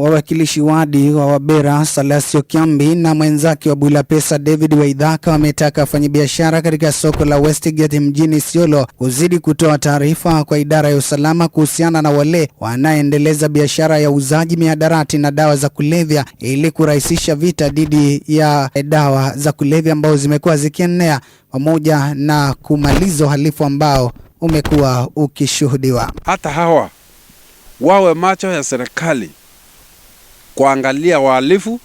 Wawakilishi wadi wa Wabera Salasio Kiambi na mwenzake wa Bulapesa David Waithaka wametaka wafanyabiashara katika soko la Westgate mjini Isiolo kuzidi kutoa taarifa kwa idara ya usalama kuhusiana na wale wanaendeleza biashara ya uzaji mihadarati na dawa za kulevya ili kurahisisha vita dhidi ya dawa za kulevya ambao zimekuwa zikienea pamoja na kumaliza uhalifu ambao umekuwa ukishuhudiwa. Hata hawa wawe macho ya serikali kuangalia wahalifu,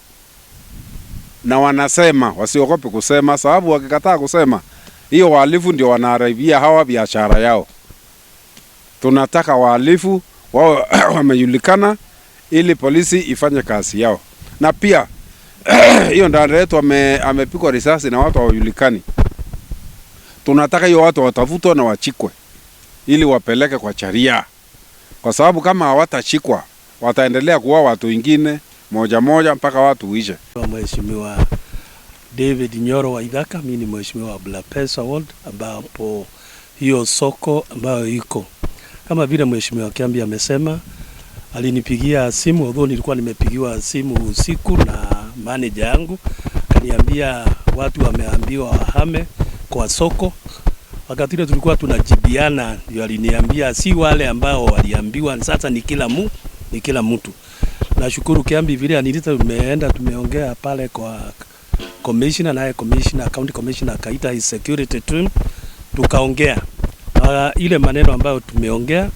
na wanasema wasiogope kusema, sababu wakikataa kusema hiyo wahalifu ndio wanaharibia hawa biashara yao. Tunataka wahalifu wao wamejulikana ili polisi ifanye kazi yao. Na pia hiyo ndani yetu amepigwa risasi na watu hawajulikani. Tunataka hiyo watu watafutwe na wachikwe ili wapeleke kwa sheria, kwa sababu kama hawatachikwa wataendelea kuwa watu wengine moja moja mpaka watu uishe. Mheshimiwa David Nyoro Waithaka, mimi ni mheshimiwa wa Bulapesa Ward, ambapo hiyo soko ambayo iko kama vile mheshimiwa Kiambi amesema, alinipigia simu, although nilikuwa nimepigiwa simu usiku na manager yangu, kaniambia watu wameambiwa wahame kwa soko. Wakati ile tulikuwa tunajibiana, ndio aliniambia si wale ambao waliambiwa, sasa ni kila mtu. Nashukuru Kiambi vile anilita, tumeongea pale kwa commissioner, naye county commissioner akaita his security team, tukaongea. Ile maneno ambayo tumeongea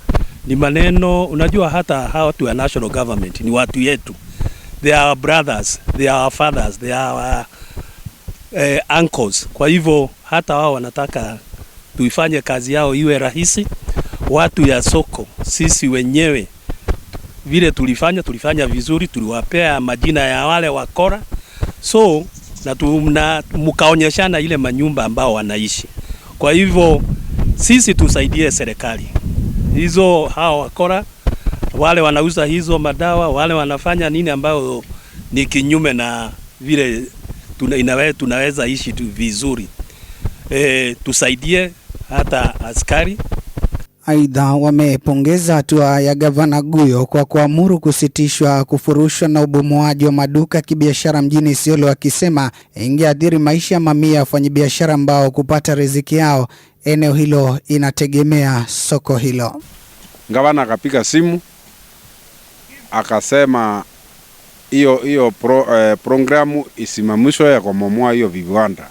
ni maneno, unajua hata hawa watu wa national government ni watu yetu. They are our brothers, they are our fathers, they are our uncles. Kwa hivyo hata wao wanataka tuifanye kazi yao iwe rahisi. Watu ya soko, sisi wenyewe vile tulifanya vizuri, tuliwapea majina ya wale wakora, so na mkaonyeshana ile manyumba ambao wanaishi. Kwa hivyo sisi tusaidie serikali hizo, hao wakora wale wanauza hizo madawa, wale wanafanya nini ambao ni kinyume na vile tunaweza ishi tu vizuri. Tusaidie hata askari. Aidha, wamepongeza hatua ya Gavana Guyo kwa kuamuru kusitishwa kufurushwa na ubomoaji wa maduka kibiashara mjini Isiolo, wakisema ingeathiri maisha mamia ya wafanyabiashara ambao kupata riziki yao eneo hilo inategemea soko hilo. Gavana akapiga simu akasema hiyo programu isimamishwe ya kumomoa hiyo viwanda,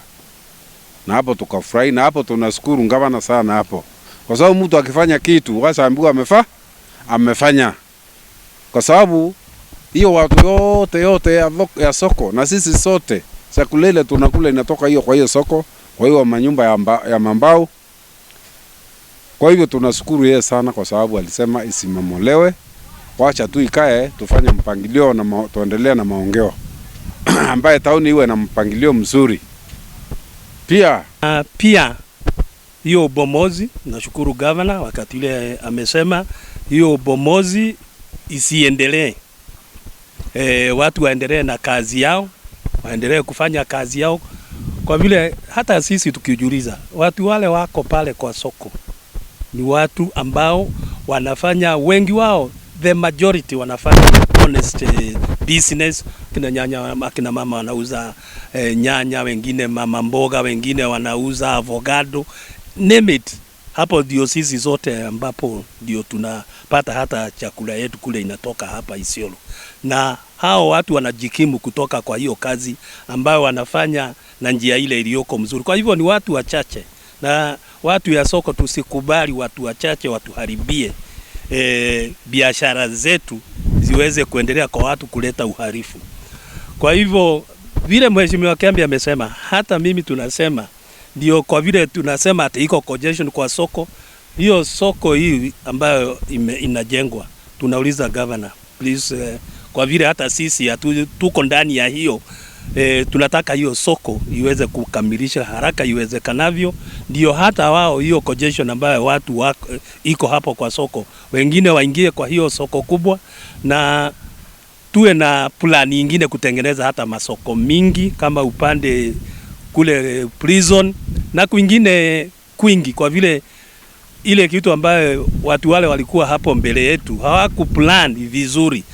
na hapo tukafurahi, na hapo tunashukuru gavana sana hapo, kwa sababu mtu akifanya kitu wasaambiwa amefanya, kwa sababu hiyo watu yote ya soko na sisi sote chakula ile tunakula inatoka hiyo kwa hiyo soko, kwa hiyo manyumba ya mambao. Kwa hivyo tunashukuru yeye sana kwa sababu alisema isimamolewe, wacha tu ikae tufanye mpangilio na tuendelee na maongeo ambaye tauni iwe na mpangilio mzuri. Pia hiyo bomozi, nashukuru governor wakati ile amesema hiyo bomozi isiendelee. Watu waendelee na kazi yao, waendelee kufanya kazi yao, kwa vile hata sisi tukijiuliza watu wale wako pale kwa soko ni watu ambao wanafanya, wengi wao the majority wanafanya honest business. Kina mama wanauza nyanya, wengine mama mboga, wengine wanauza avocado, name it. Hapo ndio sisi zote ambapo ndio tunapata hata chakula yetu kule inatoka hapa Isiolo. Na hao watu wanajikimu kutoka kwa hiyo kazi ambayo wanafanya na njia ile iliyoko mzuri. Kwa hivyo ni watu wachache, na watu ya soko tusikubali watu wachache watuharibie biashara zetu ziweze kuendelea kwa watu kuleta uhalifu. Kwa hivyo vile mheshimiwa Kiambi amesema, hata mimi tunasema ndio, kwa vile tunasema ati iko congestion kwa soko, hiyo soko hii ambayo inajengwa, tunauliza governor please, kwa vile hata sisi tuko ndani ya hiyo, tunataka hiyo soko iweze kukamilisha haraka iwezekanavyo, ndio hata wao hiyo congestion ambayo watu iko hapo kwa soko, wengine waingie kwa hiyo soko kubwa, na tuwe na plan nyingine kutengeneza hata masoko mingi kama upande kule prison na kwingine kwingi, kwa vile ile kitu ambayo watu wale walikuwa hapo mbele yetu hawakuplan vizuri.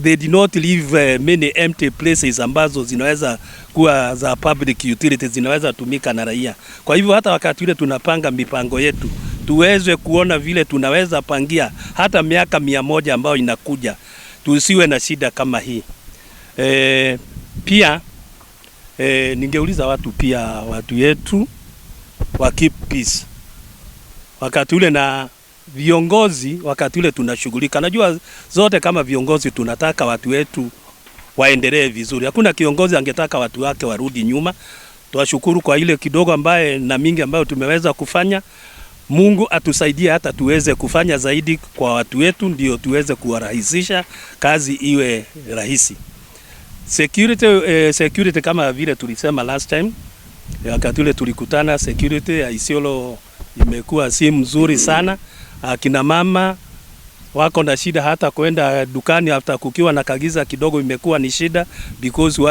they did not leave many empty places ambazo zinaweza kuwa za public utilities, zinaweza tumika na raia. Kwa hivyo hata wakati ule tunapanga mipango yetu, tuweze kuona vile tunaweza pangia hata miaka 100 ambayo inakuja, tusiwe na shida kama hii. Pia ningeuliza watu yetu wa keep peace wakati ule, na viongozi wakati ule tunashughulika. Najua zote kama viongozi tunataka watu wetu waendelee vizuri. Hakuna kiongozi angetaka watu wake warudi nyuma. Tuwashukuru kwa ile kidogo ambaye na mingi ambayo tumeweza kufanya. Mungu atusaidie hata tuweze kufanya zaidi kwa watu wetu, ndio tuweze kuwarahisisha kazi iwe rahisi. Security kama vile tulisema last time, wakati ule tulikutana, security ya Isiolo imekuwa si mzuri sana. Akina mama wako na shida hata kwenda dukani after kukiwa na kagiza kidogo, imekuwa ni shida because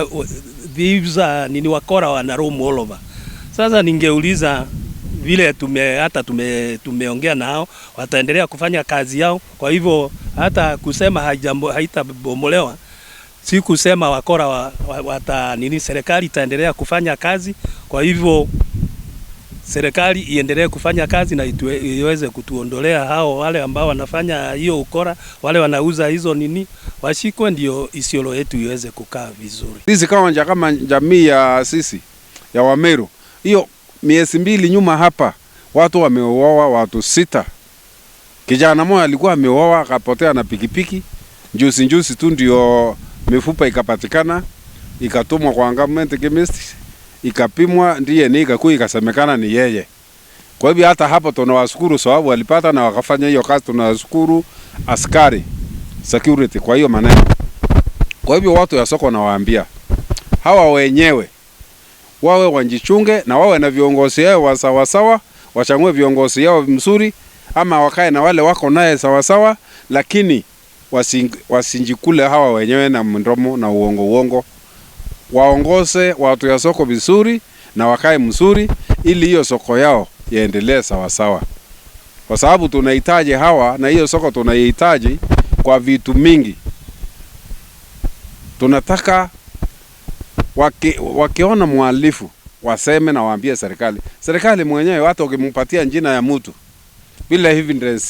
thieves nini wakora wana roam all over. Sasa ningeuliza vile tumeongea nao, wataendelea kufanya kazi yao. Kwa hivyo hata kusema haitabomolewa, si kusema wakora serikali itaendelea kufanya kazi. Kwa hivyo serikali iendelee kufanya kazi na iweze kutuondolea hao wale ambao wanafanya hiyo ukora, wale wanauza hizo washikwe, ndio Isiolo yetu iweze kukaa vizuri. Sisi kama jamii ya sisi ya Wameru, hiyo miezi 2 nyuma hapa watu wameuawa, watu 6. Kijana mmoja alikuwa ameuawa akapotea na pikipiki. Juzi tu ndio mifupa ikapatikana, ikatumwa kwa government chemist, ikapimwa, ndiye ikakuwa ikasemekana ni yeye. Kwa hivyo hata hapo tunawashukuru sababu walipata na wakafanya hiyo kazi. Tunawashukuru askari security kwa hiyo maneno. Kwa hivyo watu ya soko nawaambia hawa wenyewe wawe wanjichunge na wawe na viongozi yao sawa, wachangue viongozi yao mzuri, ama wakae na wale wako naye sawa, lakini wasinjikule hawa wenyewe na mdomo na uongo. Waongoze watu ya soko vizuri na wakae mzuri, ili hiyo soko yao yaendelee sawa. Kwa sababu tunahitaji hawa, na hiyo soko tunahitaji kwa vitu mingi. Tunataka wakiona muhalifu waseme na waambie serikali. Serikali mwenyewe watu wakimpatia jina ya mtu bila evidence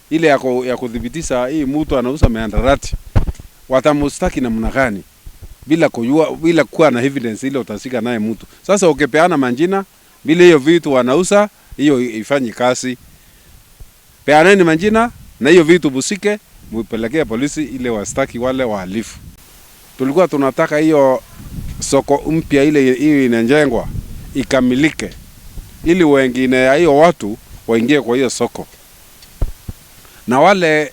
ile ya kudhibitisha hii mtu anauza mihadarati, watamustaki namna gani bila kuwa na evidence ile utasika naye mtu. Sasa ukipeana majina bila hiyo vitu wanauza, hiyo ifanye kazi. Peaneni majina na hiyo vitu busike, muipelekea polisi ile wastaki wale wahalifu. Tulikuwa tunataka hiyo soko mpya ile hiyo inajengwa ikamilike, ili wengine ya hiyo watu waingie kwa hiyo soko. Na wale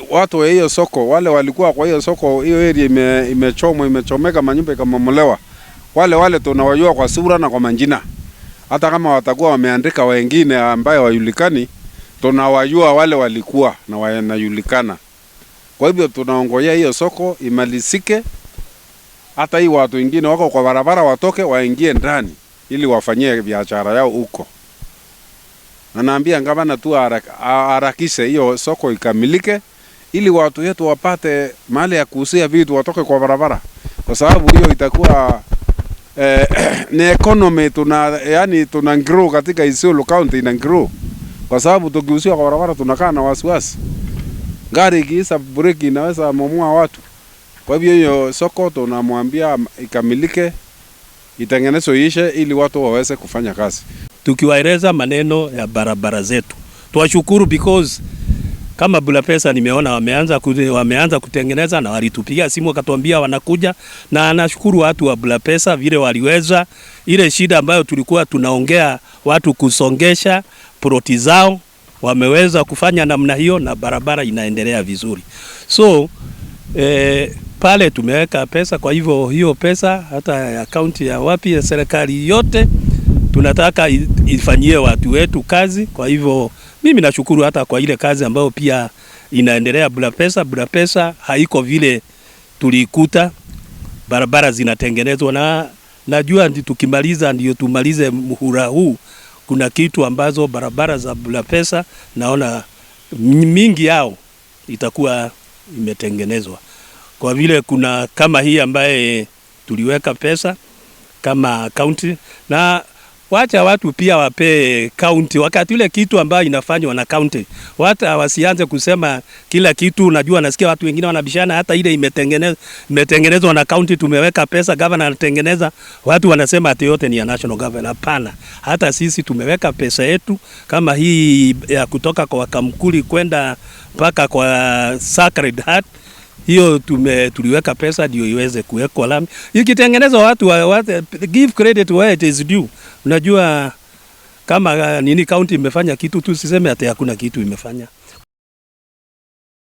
watu wa hiyo soko, wale walikuwa kwa hiyo soko, hiyo area imechomeka, manyumba ikamomolewa, wale tunawajua kwa sura na kwa majina. Hata kama watakuwa wameandika wengine ambaye wajulikani, tunawajua wale walikuwa na wanajulikana. Kwa hivyo tunaongojea hiyo soko imalizike, hata hii watu wengine wako kwa barabara watoke waingie ndani ili wafanyie biashara yao huko. Na naambia gavana tu harakishe hiyo soko ikamilike, ili watu wetu wapate mahali ya kuusia vitu, watoke kwa barabara. Kwa sababu hiyo itakuwa ni economy tuna grow katika Isiolo County, ina grow. Kwa sababu tukiusia kwa barabara tunakaa na wasiwasi. Gari ikiisa break inaweza momoa watu. Kwa hivyo hiyo soko tunamwambia ikamilike, itengenezwe ishe ili watu waweze kufanya kazi. Tukiwaeleza maneno ya barabara zetu, tuwashukuru because kama Bulapesa nimeona wameanza kutengeneza, na walitupigia simu wakatuambia wanakuja, na nashukuru watu wa Bulapesa vile waliweza ile shida ambayo tulikuwa tunaongea watu kusongesha ploti zao, wameweza kufanya namna hiyo na barabara inaendelea vizuri. So pale tumeweka pesa, kwa hivyo hiyo pesa hata akaunti ya wapi ya serikali yote tunataka ifanyie watu wetu kazi. Kwa hivyo mimi nashukuru hata kwa ile kazi ambayo pia inaendelea Bulapesa. Bulapesa haiko vile tulikuta, barabara zinatengenezwa, na najua tukimaliza ndio tumalize muhula huu, kuna kitu ambazo barabara za Bulapesa naona mingi yao itakuwa imetengenezwa. kwa vile kuna kama hii ambaye tuliweka pesa kama county, na wacha watu pia wape county wakati ile kitu ambayo inafanywa na county. Watu wasianze kusema kila kitu. Unajua, nasikia watu wengine wanabishana, hata ile imetengenezwa na county, tumeweka pesa, governor anatengeneza, watu wanasema ati yote ni ya national government. Hapana, hata sisi tumeweka pesa yetu kama hii ya kutoka kwa Kamkuli kwenda mpaka kwa Sacred Heart. Hiyo tuliweka pesa ndio iweze kuwekwa lami. Ikitengenezwa watu give credit where it is due. Unajua kama nini county imefanya kitu, tusiseme ati hakuna kitu imefanya.